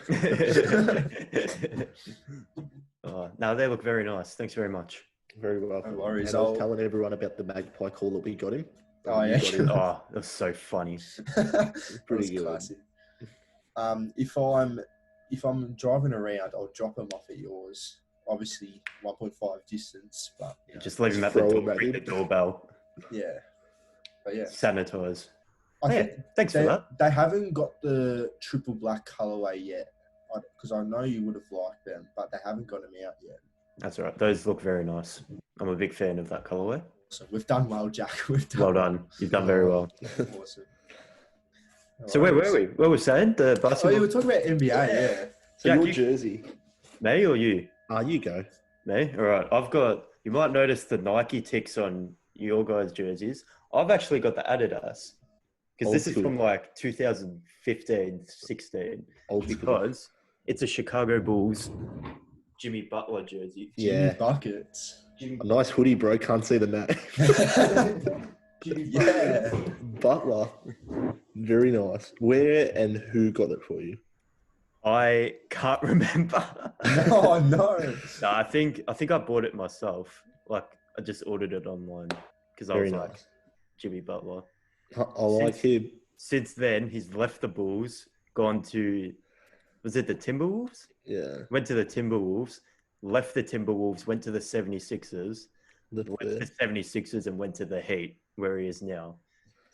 No, they look very nice. Thanks very much. Very well. No worries, And I was I'll- telling everyone about the magpie call that we got him. Oh, You yeah. got him. Oh, that was so funny. That Pretty was good. classic. If I'm driving around, I'll drop them off at yours obviously 1.5 distance, but Just leave him at the throw door, him at ring him. the doorbell, yeah, but yeah. sanitize. I Hey, think thanks for that. they haven't got the triple black colorway yet, because I know you would have liked them, but they haven't got them out yet. That's all right. Those look very nice. I'm a big fan of that colorway. So we've done well, Jack. We've done Well done. You've done very well. Awesome. So where were we? What were we saying? The Oh, basketball? you were talking about NBA, yeah. So Jack, your you- jersey. Me or you? You go. Me? All right. I've got, you might notice the Nike ticks on your guys' jerseys. I've actually got the Adidas because Old this is school. from like 2015, 16. Old school. Because it's a Chicago Bulls Jimmy Butler jersey. Yeah. Buckets. A nice hoodie, bro. Can't see the name. Yeah. Butler. Very nice. Where and who got it for you? I can't remember. Oh no. No, I think I bought it myself. Like I just ordered it online because I Very was nice. like Jimmy Butler. I like him. Since then, he's left the Bulls, gone to, was it the Timberwolves? Yeah. Went to the Timberwolves, left the Timberwolves, went to the 76ers, Left left there. the 76ers and went to the Heat, where he is now.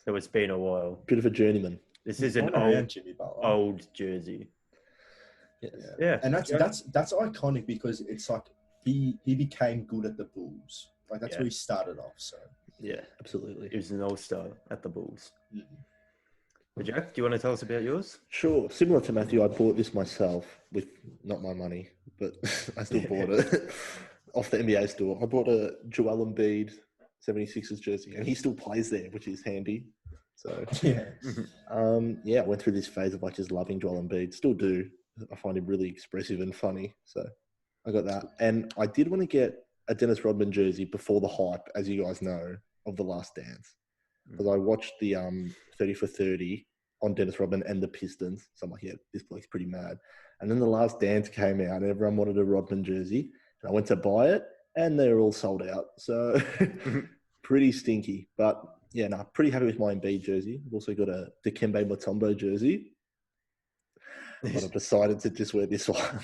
So it's been a while. Bit of a journeyman. This is an Not around old, Jimmy Butler. old jersey. Yes. Yeah. And that's iconic because it's like he became good at the Bulls. Like that's Yeah. where he started off. So Yeah, absolutely. He was an all-star at the Bulls. mm. But Jack, do you want to tell us about yours? Sure. Similar to Matthew, I bought this myself with not my money, but I still bought it off the NBA store. I bought a Joel Embiid 76ers jersey, and he still plays there, which is handy. So, yeah. I went through this phase of like just loving Joel Embiid. Still do. I find him really expressive and funny. So I got that. And I did want to get a Dennis Rodman jersey before the hype, as you guys know, of The Last Dance. Because I watched the 30 for 30 on Dennis Rodman and the Pistons. So I'm like, yeah, this bloke's pretty mad. And then The Last Dance came out and everyone wanted a Rodman jersey. And I went to buy it and they're all sold out. So pretty stinky. But yeah, pretty happy with my Embiid jersey. I've also got a Dikembe Mutombo jersey. But I've decided to just wear this one.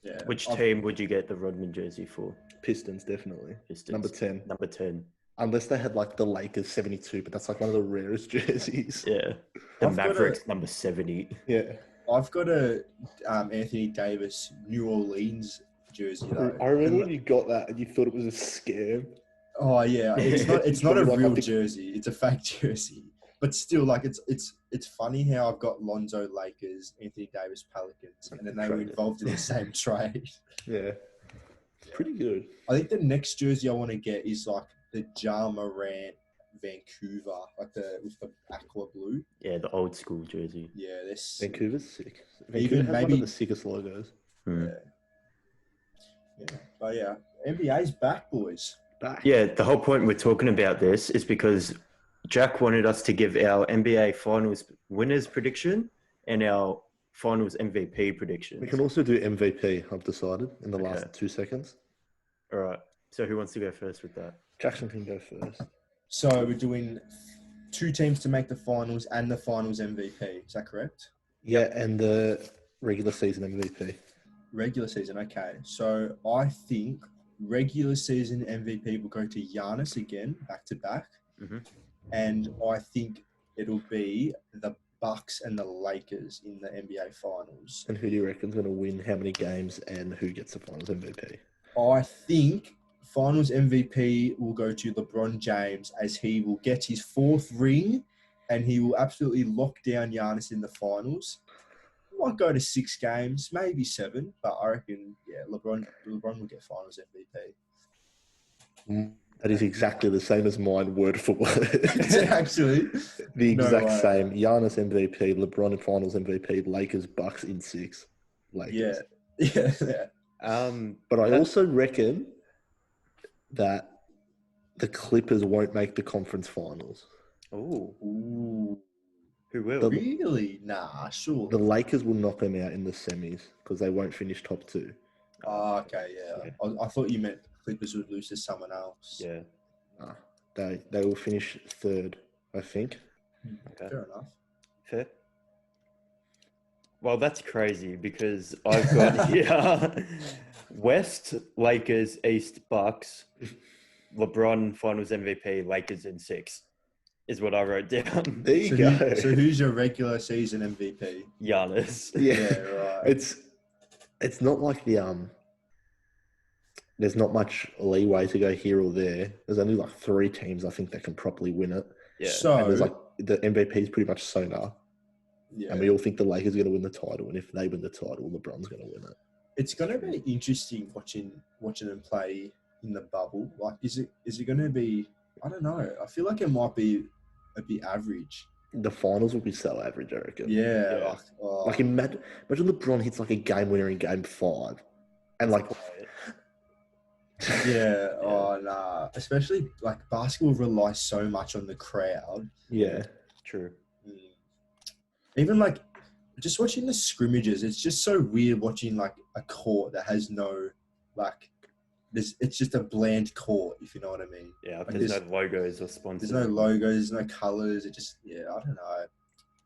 Yeah. Which team would you get the Rodman jersey for? Pistons, definitely. Pistons. Number 10. Number 10. Unless they had like the Lakers 72, but that's like one of the rarest jerseys. Yeah. The I've got Mavericks, number 70. Yeah. I've got a Anthony Davis New Orleans jersey though. I remember when you got that and you thought it was a scam. Oh yeah, it's not a Probably real like jersey. It's a fake jersey. But still, like it's funny how I've got Lonzo Lakers, Anthony Davis Pelicans, and then they were involved in the same trade. Yeah. Pretty good. I think the next jersey I want to get is like the Ja Morant Vancouver, like with the aqua blue. Yeah, the old school jersey. Yeah, this Vancouver's sick. Even Vancouver has one maybe- of the sickest logos. Hmm. yeah. But yeah, NBA's back, boys. Back. Yeah, the whole point we're talking about this is because Jack wanted us to give our NBA Finals winners prediction and our Finals MVP predictions. We can also do MVP, I've decided, in the last Okay. 2 seconds. All right. So who wants to go first with that? Jackson can go first. So we're doing 2 teams to make the finals and the finals MVP. Is that correct? Yeah, and the regular season MVP. Regular season, okay. So I think regular season MVP will go to Giannis again, back to back. Mhm. And I think it'll be the Bucks and the Lakers in the NBA Finals. And who do you reckon's going to win how many games and who gets the finals MVP? I think Finals MVP will go to LeBron James as he will get his 4th ring and he will absolutely lock down Giannis in the finals. Might go to 6 games, maybe 7, but I reckon, yeah, LeBron will get Finals MVP. That is exactly the same as mine, word for word. Is it actually? The No exact way. same. Giannis MVP, LeBron in finals MVP, Lakers, Bucks in 6. Lakers. Yeah. But I also reckon that the Clippers won't make the conference finals. Oh, Ooh, who will? really? Nah, sure. The Lakers will knock them out in the semis because they won't finish top 2. Oh, okay, yeah. I thought you meant Clippers would lose to someone else. Yeah. They will finish 3rd, I think. Okay. Fair enough. Fair. Well, that's crazy because I've got here West, Lakers, East, Bucks, LeBron Finals MVP, Lakers in 6 is what I wrote down. There you go. So who's your regular season MVP? Giannis. Yeah, right. It's not like there's not much leeway to go here or there. There's only like 3 teams I think that can properly win it. Yeah. So And there's like the MVP is pretty much sewn up. yeah, And we all think the Lakers are going to win the title. And if they win the title, LeBron's going to win it. it's going to be interesting watching them play in the bubble. Like, is it going to be? I don't know. I feel like it might be a bit average. The finals will be so average, I reckon. Yeah, Yeah. like Imagine LeBron hits like a game winner in game 5. And like, yeah. Oh nah. Especially like basketball relies so much on the crowd. yeah. True. Even like just watching the scrimmages, it's just so weird watching like a court that has no like. It's just a bland court, if you know what I mean. Yeah, Like there's no logos or sponsors. There's no logos, there's no colours. It just, I don't know.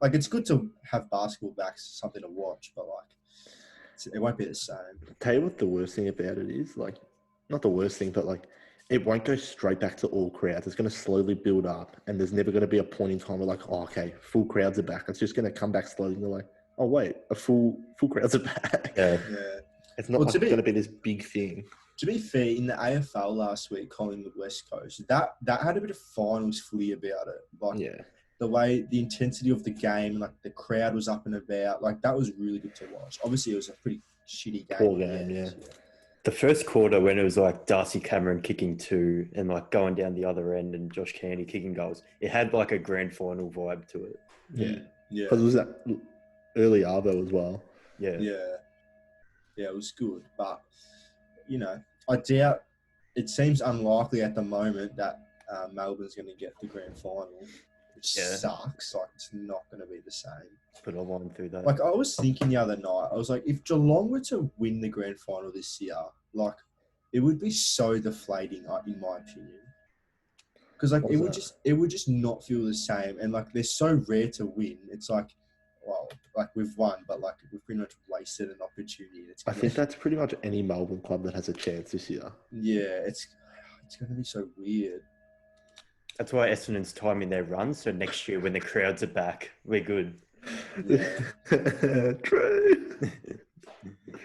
Like, it's good to have basketball back, something to watch, but like, it won't be the same. Tell you what the worst thing about it is, like, not the worst thing, but like, it won't go straight back to all crowds. It's going to slowly build up, and there's never going to be a point in time where like, oh, okay, full crowds are back. It's just going to come back slowly, and they're like, oh wait, a full crowds are back. Yeah. Yeah. It's not like it's going to be this big thing. To be fair, in the AFL last week, Collingwood West Coast, that had a bit of finals footy about it. Like, Yeah. the way, the intensity of the game, like the crowd was up and about, like that was really good to watch. Obviously, it was a pretty shitty game. Poor game, yeah. The first quarter when it was like Darcy Cameron kicking 2 and like going down the other end and Josh Candy kicking goals, it had like a grand final vibe to it. Yeah. Yeah. Because it was that early Arvo as well. Yeah. Yeah, it was good. But, I doubt, it seems unlikely at the moment that Melbourne's going to get the grand final, which sucks. Like, it's not going to be the same. Put a line through that. Like, I was thinking the other night, I was like, if Geelong were to win the grand final this year, like, it would be so deflating, in my opinion. Because, like, it would just not feel the same. And, like, they're so rare to win. It's like, well, like, we've won, but, like, we've pretty much wasted an opportunity. I think that's pretty much any Melbourne club that has a chance this year. Yeah, it's going to be so weird. That's why Essendon's timing their run. So next year when the crowds are back, we're good. Yeah. True.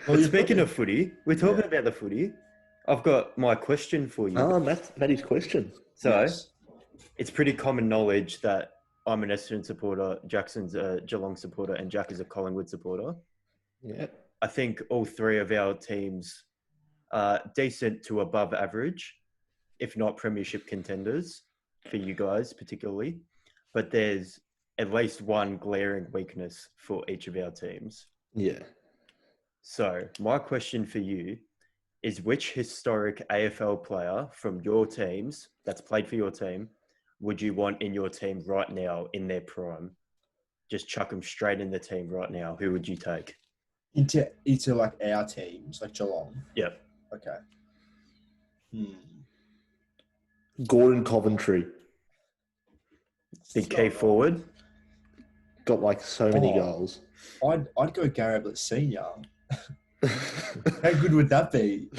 Well, speaking of footy, we're talking about the footy. I've got my question for you. Oh, that's Maddie's question. So it's pretty common knowledge that I'm an Essendon supporter, Jackson's a Geelong supporter, and Jack is a Collingwood supporter. Yeah. I think all 3 of our teams are decent to above average, if not premiership contenders for you guys particularly. But there's at least one glaring weakness for each of our teams. Yeah. So my question for you is, which historic AFL player from your teams that's played for your team would you want in your team right now in their prime? Just chuck them straight in the team right now. Who would you take? Into like our teams, like Geelong. Yep. Okay. Gordon Coventry. Big key forward. Got like so many goals. I'd go Gary Ablett Senior. How good would that be?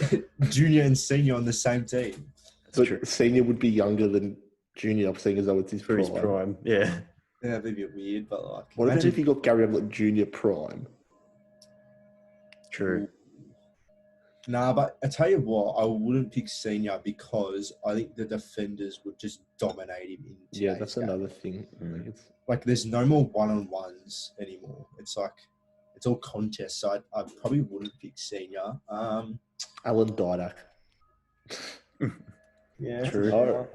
Junior and senior on the same team. But senior would be younger than junior, seeing as though it's his prime. Yeah. Yeah, that'd be a bit weird, but like. What about if you got Gary Ablett Junior prime? True. Nah, but I tell you what, I wouldn't pick senior because I think the defenders would just dominate him in Yeah, that's game. another thing. Like, there's no more one-on-ones anymore. It's like, it's all contests. So I probably wouldn't pick senior. Alan Didak. Yeah. True.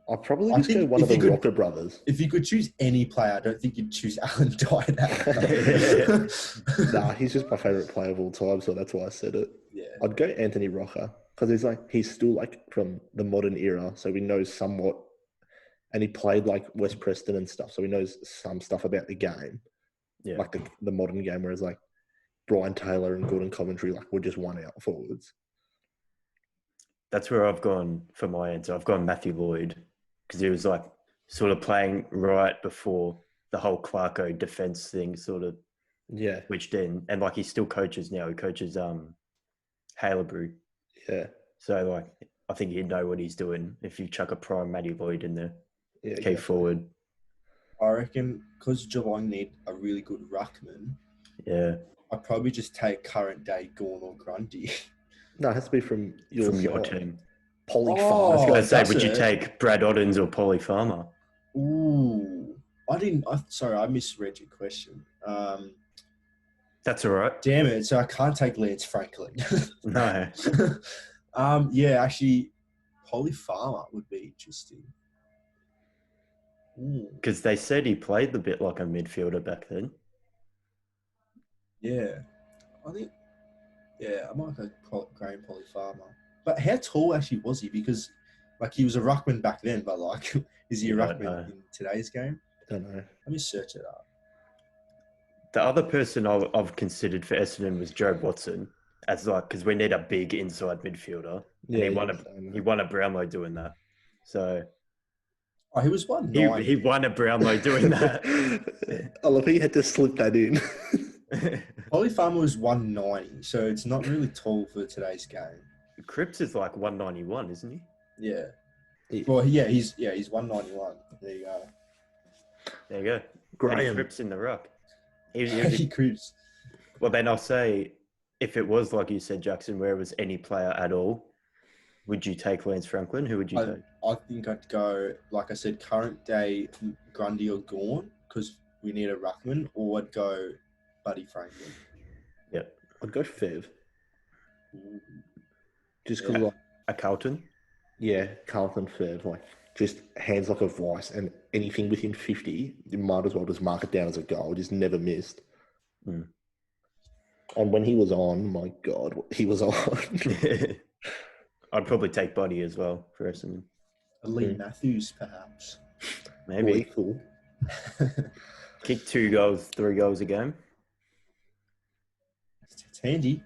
I'll probably just go one of the Rocker brothers. If you could choose any player, I don't think you'd choose Alan Didak. Nah, he's just my favourite player of all time, so that's why I said it. Yeah. I'd go Anthony Rocker because he's still like from the modern era, so he knows somewhat, and he played like West Preston and stuff, so he knows some stuff about the game, like the modern game. Whereas like Brian Taylor and Gordon Coventry were just one out forwards. That's where I've gone for my answer. I've gone Matthew Lloyd because he was like sort of playing right before the whole Clarko defense thing sort of Yeah. switched in, and like he still coaches now. He coaches Halebrew. Yeah. So like I think he'd know what he's doing if you chuck a prime Matty Lloyd in there. Yeah. Key forward. I reckon because Geelong need a really good ruckman, Yeah. I'd probably just take current day Gawn or Grundy. No, it has to be from your team. Polly Oh, I was Farmer. going to say, does would you it? take Brad Oddins or Polly Farmer? Ooh. Sorry, I misread your question. That's all right. Damn it. So I can't take Lance Franklin. No. Yeah, actually, Polly Farmer would be interesting. Because they said he played a bit like a midfielder back then. Yeah. I think, I might go Graham Polly Farmer. But how tall actually was he? Because, like, he was a ruckman back then, but, like, is he a ruckman in today's game? Don't know. Let me search it up. The other person I've considered for Essendon was Joe Watson, as like because we need a big inside midfielder. Yeah, and he won a Brownlow doing that. So he was 190. He won a Brownlow doing that. I love he had to slip that in. Polly Farmer was 190, so it's not really tall for today's game. Cripps is like 191, isn't he? Yeah. Well, he's 191. There you go. There you go. Graham. Cripps in the ruck. He Cripps. Well, then I'll say, if it was like you said, Jackson, where it was any player at all, would you take Lance Franklin? Who would you take? I think I'd go, like I said, current day Grundy or Gawn because we need a ruckman, or I'd go Buddy Franklin. Yep. I'd go Fev. Ooh. Just because, like, a Carlton? Yeah, Carlton Fev. Like, just hands like a vice, and anything within 50, you might as well just mark it down as a goal. Just never missed. Mm. And when he was on, my God, he was on. I'd probably take Buddy as well for Essendon. Lee Matthews, perhaps. Maybe. Lethal. Kick 2 goals, 3 goals a game. It's handy.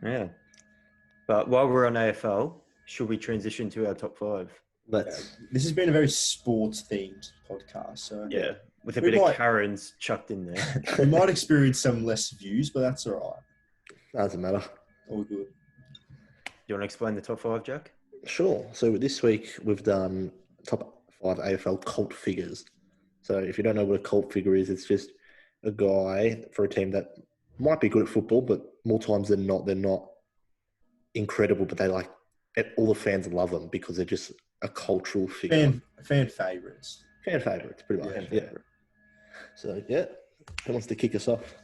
Yeah. But while we're on AFL, should we transition to our top 5? This has been a very sports-themed podcast. So yeah, with a bit of Karren's chucked in there. We might experience some less views, but that's all right. Doesn't matter. All good. Do you want to explain the top 5, Jack? Sure. So this week we've done top 5 AFL cult figures. So if you don't know what a cult figure is, it's just a guy for a team that might be good at football, but more times than not, they're not incredible, but all the fans love them because they're just a cultural figure. Fan favourites. Fan favourites, pretty much. Yeah. So, who wants to kick us off?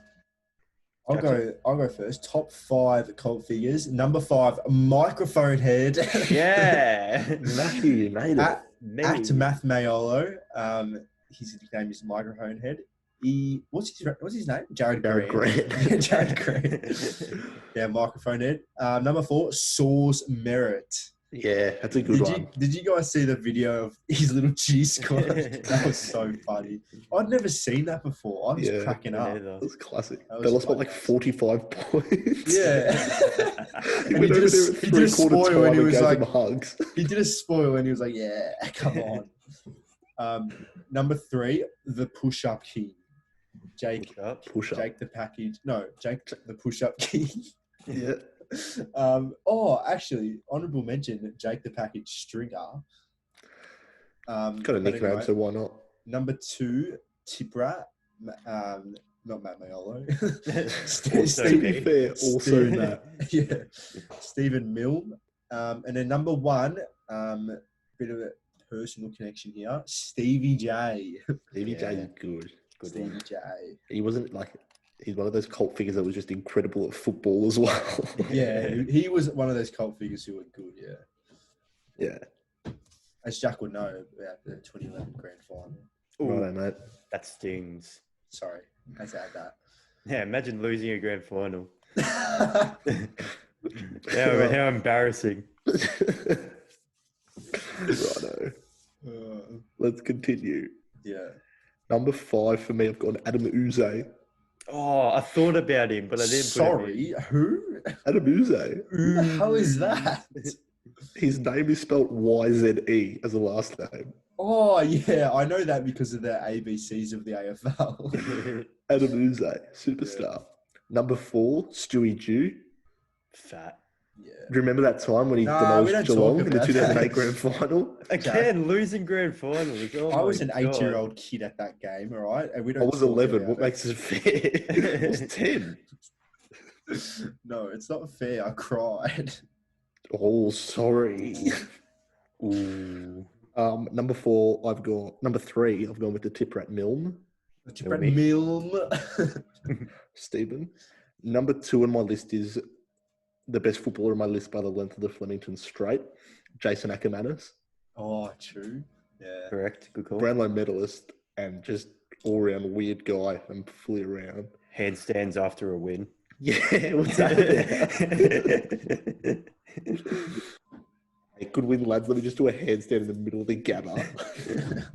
I'll go first. Top 5 cult figures. Number 5, microphone head. Yeah. Matthew, you made it. At Math Mayolo. His nickname is Microphone Head. What's his name? Jared Grant. Jared Grant. Yeah, Microphone Head. Number 4, Source Merit. Yeah, that's a good one. Did you guys see the video of his little cheese squad? That was so funny. I'd never seen that before. I was cracking up. That was classic. They lost by like 45 points. Yeah. He went over there at 3/4 time and gave them hugs. He did a spoil and he was like, yeah, come on. Number 3, the push-up king. Jake the package. No, Jake the push-up king. Yeah. Actually, honourable mention, Jake the Package Stringer. Got a nickname, anyway, so why not? Number 2, Tiprat. Not Matt Mayolo. Also Matt. Yeah. Stephen Milne. And then number 1, bit of a personal connection here, Stevie J. Stevie J is good. Stevie J. He wasn't he's one of those cult figures that was just incredible at football as well. Yeah, he was one of those cult figures who were good, Yeah. As Jack would know about the 2011 Grand Final. Right, mate. That stings. Sorry, I had to add that. Yeah, imagine losing a Grand Final. How embarrassing. Righto. Let's continue. Yeah. Number 5 for me, I've got Adam Uze. Oh, I thought about him, but I didn't. Sorry, who? Adam Uze. Who the hell is that? His name is spelled YZE as a last name. Oh, yeah. I know that because of the ABCs of the AFL. Adam Uze, superstar. Number 4, Stewie Jew. Fat. Yeah. Do you remember that time when he Nah, we demolished don't Geelong talk in the about 2008 that. grand final? Again, losing grand finals. Oh I was my an God. 8-year-old kid at that game, all right? And we I don't was talk 11. about What it. makes it fair? I was 10. No, it's not fair. I cried. Oh, sorry. Ooh. Number 3, I've gone with the Tip Rat Milne, Milm. Stephen. Number 2 on my list is the best footballer on my list by the length of the Flemington Straight, Jason Ackermanis. Oh, true. Yeah. Correct. Good call. Brownlow medalist and just all-round weird guy and fully around. Handstands after a win. Yeah, what's that about? Hey, good win, lads. Let me just do a handstand in the middle of the Gabba.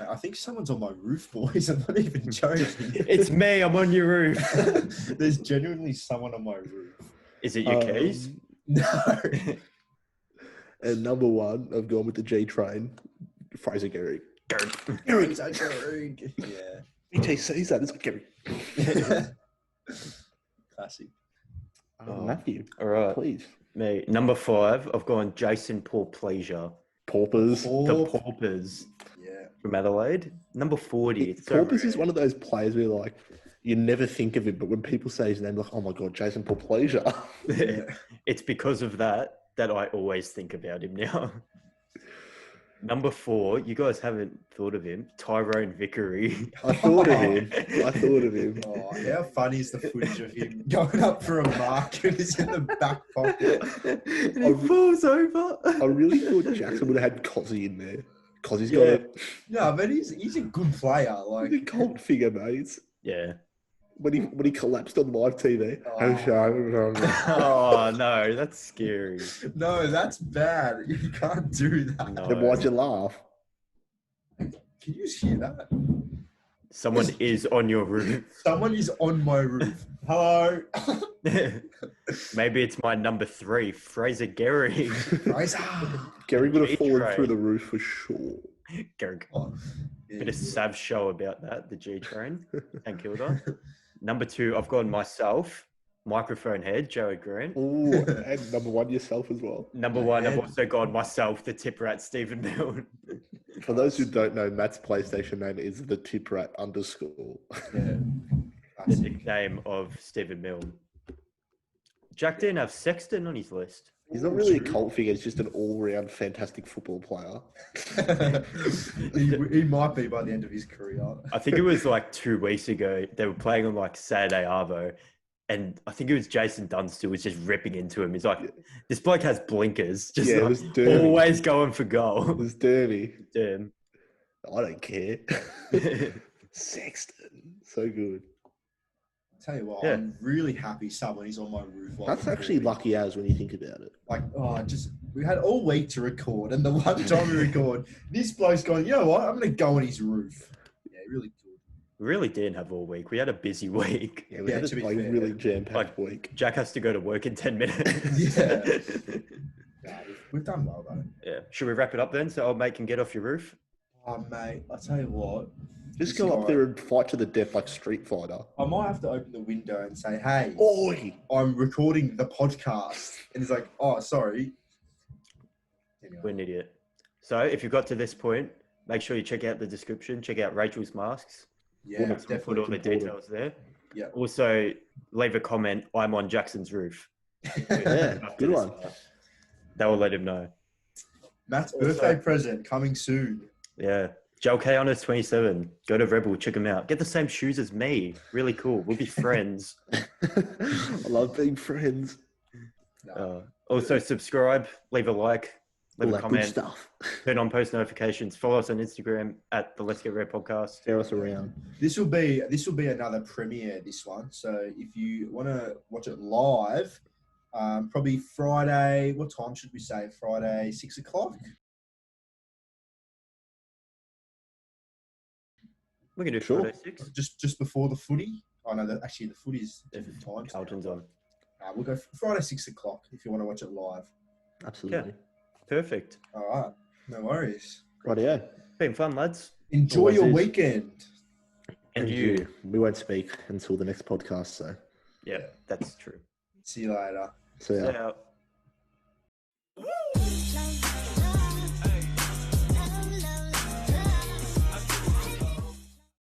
I think someone's on my roof, boys. I'm not even joking. It's me. I'm on your roof. There's genuinely someone on my roof. Is it your keys? No. And number 1, I've gone with the G Train, Fraser Gehrig. Gehrig. Yeah. BTC's that. It's like Gehrig. Classic. Matthew, All right. please. Me. Number 5, I've gone Jason Paul Pleasure. Paupers. The Paupers Yeah. from Adelaide. Number 40. It's so Paupers is rare. one of those players where like you never think of him, but when people say his name, like, oh my god, Jason Paul Pleasure. Yeah. It's because of that I always think about him now. Number 4, you guys haven't thought of him. Tyrone Vickery. I thought of him. Oh, how funny is the footage of him going up for a mark and he's in the back pocket? And he falls over. I really thought Jackson would have had Cozzy in there. Cozzy's got No, but he's a good player. Like a cult figure, mate. Yeah. When he collapsed on live TV. Oh, no, that's scary. no, that's bad. You can't do that. No. Then why'd you laugh? Can you just hear that? Someone is on your roof. Someone is on my roof. Hello. Maybe it's my number 3, Fraser Gehrig. Fraser. Gary would have fallen G-Train. through the roof for sure. Gehrig. Oh, yeah, Bit of Sav show about that, the G Train. Thank Kilda. Number 2, I've gone myself, microphone head, Jared Grant. Oh, and number 1 yourself as well. Number 1, I've also gone myself, the tip rat, Stephen Milne. For those who don't know, Matt's PlayStation name is the Tiprat _ Yeah. The nickname of Stephen Milne. Jack didn't have Sexton on his list. He's not really a cult figure. He's just an all-round fantastic football player. he might be by the end of his career. I think it was like 2 weeks ago. They were playing on like Saturday Arvo. And I think it was Jason Dunstall was just ripping into him. He's like, this bloke has blinkers. Just it like, was dirty. always going for It goal. was dirty. Damn. I don't care. Sexton. So good. Tell you what, Yeah. I'm really happy someone is on my roof. while That's I'm actually recording. lucky as when you think about it. Like, we had all week to record, and the one time we record, this bloke's going, you know what? I'm going to go on his roof. Yeah, really good. We really didn't have all week. We had a busy week. Yeah, we Yeah, had to a be like, fair. really jam-packed week. Jack has to go to work in 10 minutes. Yeah. Nah, we've done well, though. Yeah. Should we wrap it up then so old mate can get off your roof? Oh, mate, I tell you what. Just This go guy- up there and fight to the death like Street Fighter. I might have to open the window and say, hey, Oi! I'm recording the podcast. And he's like, oh, sorry. Anyway. We're an idiot. So if you got to this point, make sure you check out the description. Check out Rachel's masks. Yeah, We'll We'll definitely. put all the important. details there. Yeah. Also, leave a comment. I'm on Jackson's roof. Yeah, After good this one. part. That will let him know. Matt's Also- birthday present coming soon. Yeah. Joel K on his 27. Go to Rebel, check him out. Get the same shoes as me. Really cool. We'll be friends. I love being friends. No. Also, subscribe, leave a like, leave All a that good comment, stuff. turn on post notifications, follow us on Instagram at the Let's Get Red podcast. Share us around. This will be another premiere, this one. So if you want to watch it live, probably Friday. What time should we say? Friday, 6 o'clock. We can do Sure. Friday 6. Just before the footy. Oh no, actually the footy's different times. Carlton's on. We'll go Friday 6 o'clock if you want to watch it live. Absolutely. Perfect. All right, no worries. Rightio. Been fun, lads. Enjoy Always your is. weekend. And you. We won't speak until the next podcast. So Yeah, that's true. See you later. yeah. So,